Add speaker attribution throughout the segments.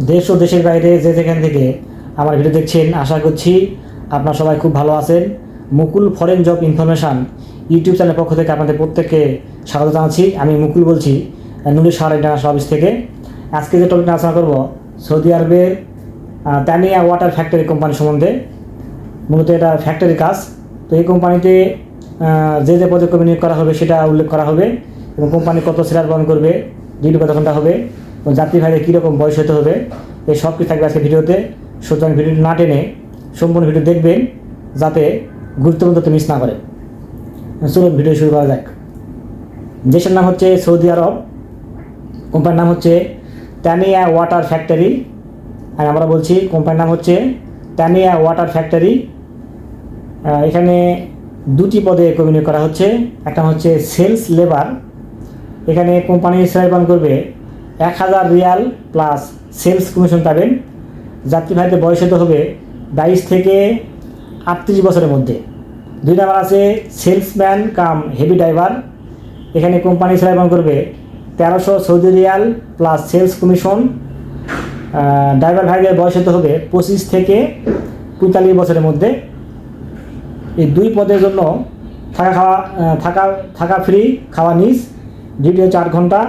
Speaker 1: দেশ ও দেশের বাইরে যে যেখান থেকে আমার ভিডিও দেখছেন, আশা করছি আপনারা সবাই খুব ভালো আছেন। মুকুল ফরেন জব ইনফরমেশান ইউটিউব চ্যানেলের পক্ষ থেকে আপনাদের প্রত্যেককে স্বাগত জানাচ্ছি। আমি মুকুল বলছি, নুরি সাহারা ইন্টারন্যাশনাল অফিস থেকে। আজকে যে টপিক আলোচনা করব সৌদি আরবের তানিয়া ওয়াটার ফ্যাক্টরি কোম্পানি সম্বন্ধে। মূলত এটা ফ্যাক্টরি কাজ। তো এই কোম্পানিতে যে যে পদক্ষেপ নিয়োগ করা হবে সেটা উল্লেখ করা হবে, এবং কোম্পানি কত স্যালারি প্রদান করবে, ডিউটি কত ঘন্টা হবে, এবং যাত্রী ভাইদের কীরকম বয়স হতে হবে, এই সব কিছু থাকবে আজকে ভিডিওতে। সুতরাং ভিডিওটি না টেনে সম্পূর্ণ ভিডিও দেখবেন যাতে গুরুত্বপূর্ণ তথ্য মিস না করে। চলুন ভিডিও শুরু করা যাক। দেশের নাম হচ্ছে সৌদি আরব, কোম্পানির নাম হচ্ছে তানিয়া ওয়াটার ফ্যাক্টরি। আর আমরা বলছি কোম্পানির নাম হচ্ছে তানিয়া ওয়াটার ফ্যাক্টরি। এখানে দুটি পদে কর্মী নিয়োগ করা হচ্ছে। একটা হচ্ছে সেলস লেবার। এখানে কোম্পানি স্যালারি প্রদান করবে 1000 রিয়াল প্লাস সেলস কমিশন পাবেন। যাত্রী ভাইদের বয়স হতে হবে 22 থেকে 38 বছরের মধ্যে। 2 নাম্বার আছে সেলসম্যান কাম হেভি ড্রাইভার। এখানে কোম্পানি স্যালারি প্রদান করবে 1300 Saudi riyal plus sales commission. Driver ভাইদের বয়স হতে হবে 25 থেকে 45 বছরের মধ্যে। এই 2 পদের জন্য থাকা ফ্রি, খাওয়া নিজ, ডিউটি 4 ঘন্টা।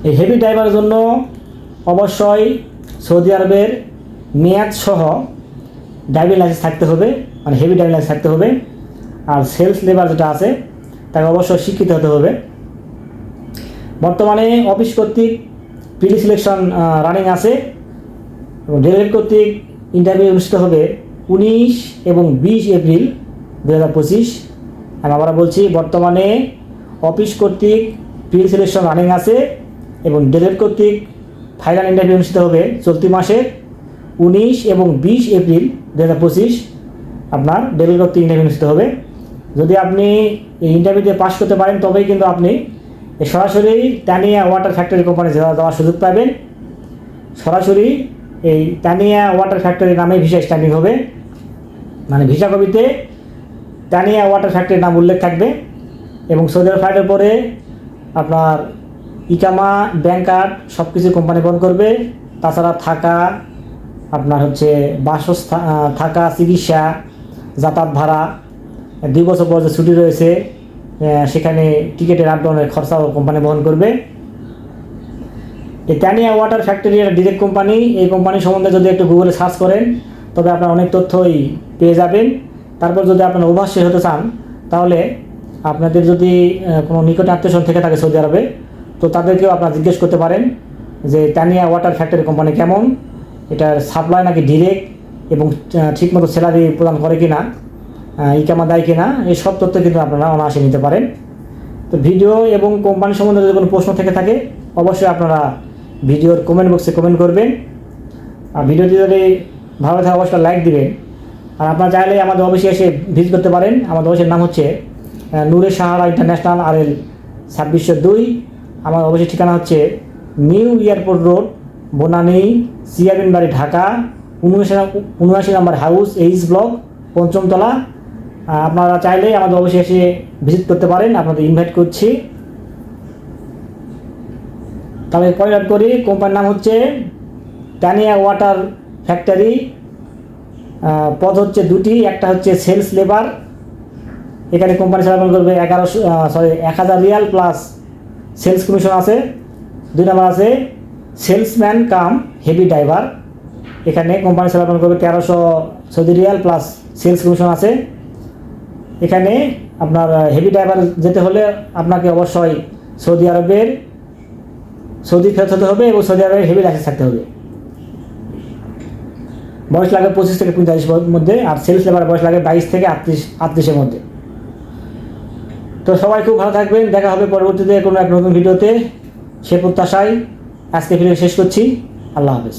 Speaker 1: এই হেভি ড্রাইভারের জন্য অবশ্যই সৌদি আরবের মেয়াদ সহ ড্রাইভিং লাইসেন্স থাকতে হবে, মানে হেভি ড্রাইভিং লাইসেন্স থাকতে হবে। আর সেলস লেবার যেটা আছে তাকে অবশ্যই শিক্ষিত হতে হবে। বর্তমানে অফিস কর্তৃক প্রি সিলেকশন রানিং আছে, এবং রেলওয়ে কর্তৃক ইন্টারভিউ অনুষ্ঠিত হবে 19 এবং 20 এপ্রিল 2025। আমি আবার বলছি, বর্তমানে অফিস কর্তৃক প্রি সিলেকশন রানিং আছে এবং রেলওয়ে কর্তৃক ফাইনাল ইন্টারভিউ অনুষ্ঠিত হবে চলতি মাসের 19 এবং 20 এপ্রিল 2025। আপনার রেলওয়ে কর্তৃক ইন্টারভিউ অনুষ্ঠিত হবে। যদি আপনি এই ইন্টারভিউতে পাস করতে পারেন তবেই কিন্তু আপনি সরাসরি তানিয়া ওয়াটার ফ্যাক্টরি কোম্পানি যাওয়ার সুযোগ পাবেন। সরাসরি এই তানিয়া ওয়াটার ফ্যাক্টরি নামে ভিসা স্ট্যাম্পিং হবে, মানে ভিসা কপিতে তানিয়া ওয়াটার ফ্যাক্টরির নাম উল্লেখ থাকবে। এবং সৌদি আরব ফ্লাইটের পরে আপনার ইকামা, ব্যাংক কার্ড সব কিছু কোম্পানি বহন করবে। তাছাড়া আপনার হচ্ছে বাসস্থান, থাকা, চিকিৎসা, যাতায়াত ভাড়া, 2 বছর পর যে ছুটি রয়েছে সেখানে টিকিটের আপ ডাউনের খরচাও কোম্পানি বহন করবে। এই তানিয়া ওয়াটার ফ্যাক্টরি একটা ডিরেক্ট কোম্পানি। এই কোম্পানি সম্বন্ধে যদি একটু গুগলে সার্চ করেন তবে আপনারা অনেক তথ্যই পেয়ে যাবেন। তারপর যদি আপনারা অভ্যাসী হতে চান তাহলে আপনাদের যদি কোনো নিকট আত্মীয়স্বজন থেকে থাকে সৌদি আরবে, তো তাদেরকেও আপনারা জিজ্ঞেস করতে পারেন যে তানিয়া ওয়াটার ফ্যাক্টরি কোম্পানি কেমন, এটার সাপ্লাই নাকি ডিরেক্ট, এবং ঠিকমতো স্যালারি প্রদান করে কিনা, ইকামা দেয় কিনা, এই সব তথ্য কিন্তু আপনারা অনায়াসে নিতে পারেন। তো ভিডিও এবং কোম্পানি সম্বন্ধে যদি কোনো প্রশ্ন থেকে থাকে অবশ্যই আপনারা ভিডিওর কমেন্ট বক্সে কমেন্ট করবেন। আর ভিডিওটি যদি ভালো থাকে অবশ্যই লাইক দিবেন। আর আপনারা চাইলে আমাদের অফিসে এসে ভিজিট করতে পারেন। আমাদের অফিসের নাম হচ্ছে নুরি সাহারা ইন্টারন্যাশনাল RL 2602। আমার অফিসের ঠিকানা হচ্ছে new airport road, Banani, chairman বাড়ি, ঢাকা 79 নম্বর হাউস, H ব্লক, 5ম তলা। আপনারা চাইলে আমাদের অফিসে এসে ভিজিট করতে পারেন, আপনাদের ইনভাইট করছি। তাহলে পয়েন্ট আউট করি, কোম্পানির নাম হচ্ছে তানিয়া ওয়াটার ফ্যাক্টরি। পদ হচ্ছে 2টি। একটা হচ্ছে সেলস লেবার। এখানে কোম্পানি স্যালারি করবে 1000 রিয়াল প্লাস সেলস কমিশন আছে। 2 নাম্বার আছে সেলসম্যান কাম হেভি ড্রাইভার। এখানে কোম্পানি স্যালারি করবে 1300 Saudi riyal plus sales commission আছে। এখানে আপনার হেভি ড্রাইভার যেতে হলে আপনাকে অবশ্যই সৌদি ফেরত হতে হবে, এবং সৌদি আরবের হেভি লাইসেন্স থাকতে হবে। বয়স লাগে 25 থেকে 45 মধ্যে, আর সেলস লেবারের বয়স লাগে 22 থেকে 38-এর মধ্যে। তো সবাই খুব ভালো থাকবেন, দেখা হবে পরবর্তীতে কোনো এক নতুন ভিডিওতে। সে প্রত্যাশায় আজকে ভিডিও শেষ করছি। আল্লাহ হাফেজ।